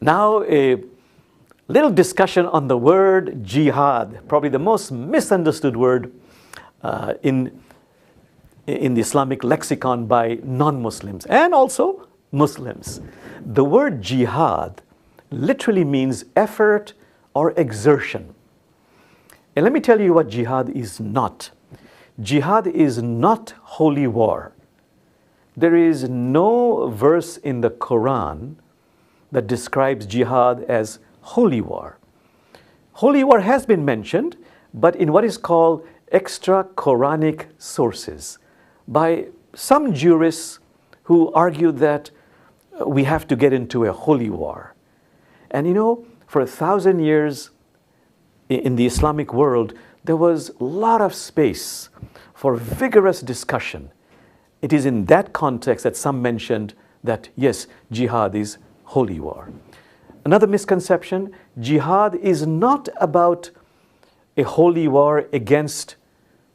Now, a little discussion on the word jihad, probably the most misunderstood word in the Islamic lexicon by non-Muslims and also Muslims. The word jihad literally means effort or exertion. And let me tell you what jihad is not. Jihad is not holy war. There is no verse in the Quran that describes jihad as holy war. Holy war has been mentioned, but in what is called extra Quranic sources by some jurists who argue that we have to get into a holy war. And you know, for 1,000 years in the Islamic world, there was a lot of space for vigorous discussion. It is in that context that some mentioned that, yes, jihad is holy war. Another misconception, jihad is not about a holy war against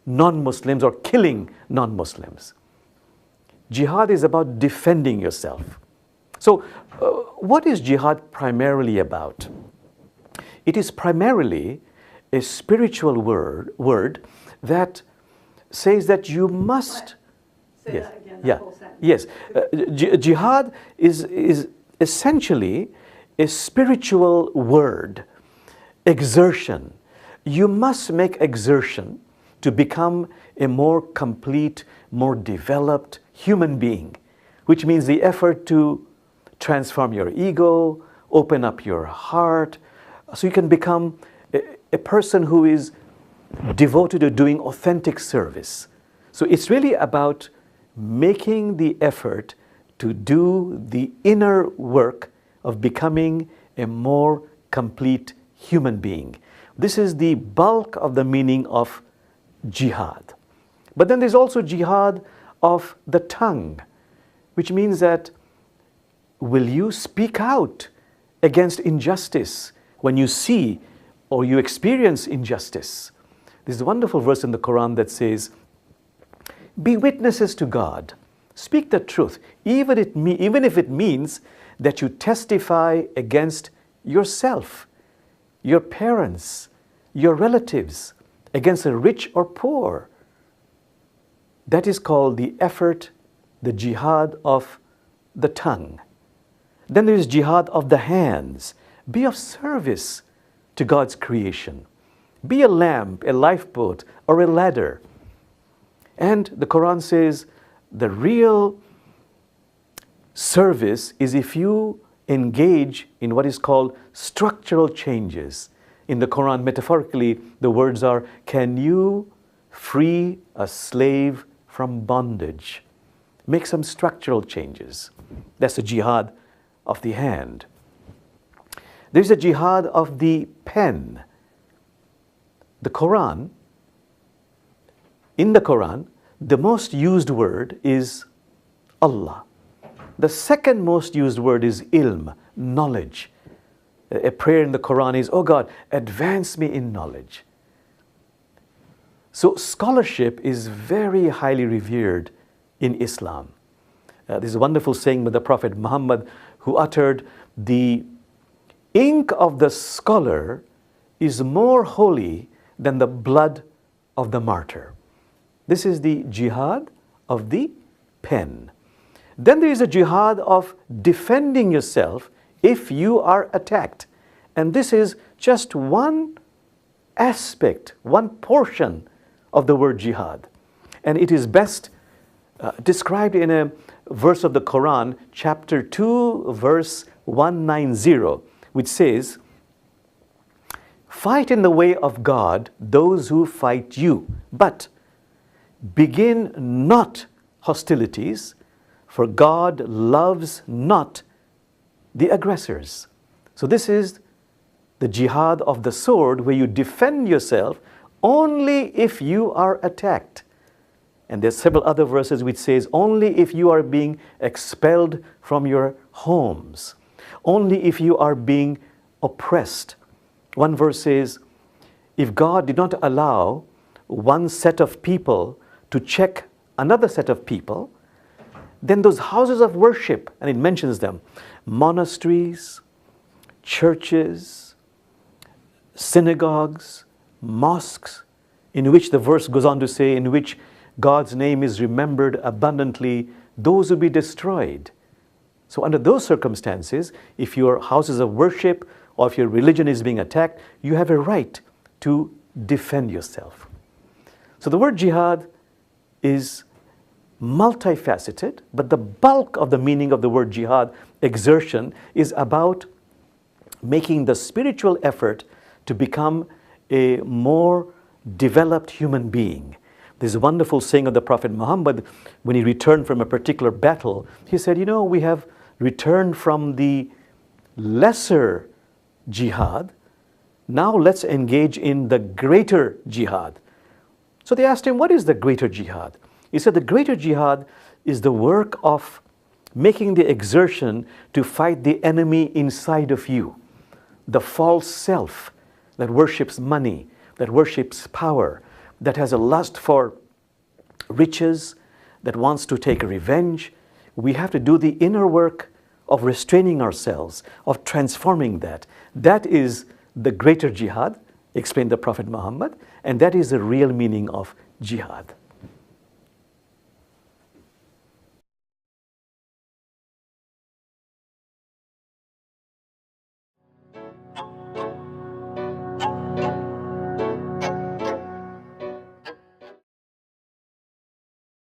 non-Muslims or killing non-Muslims. Jihad is about defending yourself. So, what is jihad primarily about? It is primarily a spiritual word that says that you must. Say Yes. that again, Yeah. that whole sentence. Yes. Jihad is essentially a spiritual word, exertion. You must make exertion to become a more complete, more developed human being, which means the effort to transform your ego, open up your heart, so you can become a person who is devoted to doing authentic service. So it's really about making the effort to do the inner work of becoming a more complete human being. This is the bulk of the meaning of jihad. But then there's also jihad of the tongue, which means that will you speak out against injustice when you see or you experience injustice? There's a wonderful verse in the Quran that says, be witnesses to God. Speak the truth, even if it means that you testify against yourself, your parents, your relatives, against the rich or poor. That is called the effort, the jihad of the tongue. Then there is jihad of the hands. Be of service to God's creation. Be a lamp, a lifeboat, or a ladder. And the Quran says the real service is if you engage in what is called structural changes. In the Quran, metaphorically, the words are, can you free a slave from bondage? Make some structural changes. That's the jihad of the hand. There's a jihad of the pen. The Quran, in the Quran, the most used word is Allah. The second most used word is ilm, knowledge. A prayer in the Quran is, oh God, advance me in knowledge. So scholarship is very highly revered in Islam. There's a wonderful saying by the Prophet Muhammad, who uttered, the ink of the scholar is more holy than the blood of the martyr. This is the jihad of the pen. Then there is a jihad of defending yourself if you are attacked. And this is just one aspect, one portion of the word jihad. And it is best described in a verse of the Quran, chapter 2, verse 190, which says, fight in the way of God those who fight you, but begin not hostilities, for God loves not the aggressors. So this is the jihad of the sword, where you defend yourself only if you are attacked. And there's several other verses which says, only if you are being expelled from your homes, only if you are being oppressed. One verse says, if God did not allow one set of people to check another set of people, then those houses of worship, and it mentions them, monasteries, churches, synagogues, mosques, in which the verse goes on to say, in which God's name is remembered abundantly, those will be destroyed. So under those circumstances, if your houses of worship or if your religion is being attacked, you have a right to defend yourself. So the word jihad is multifaceted, but the bulk of the meaning of the word jihad, exertion, is about making the spiritual effort to become a more developed human being. There's a wonderful saying of the Prophet Muhammad when he returned from a particular battle. He said, you know, we have returned from the lesser jihad. Now let's engage in the greater jihad. So they asked him, what is the greater jihad? He said, the greater jihad is the work of making the exertion to fight the enemy inside of you, the false self that worships money, that worships power, that has a lust for riches, that wants to take revenge. We have to do the inner work of restraining ourselves, of transforming that. That is the greater jihad, explained the Prophet Muhammad, and that is the real meaning of jihad.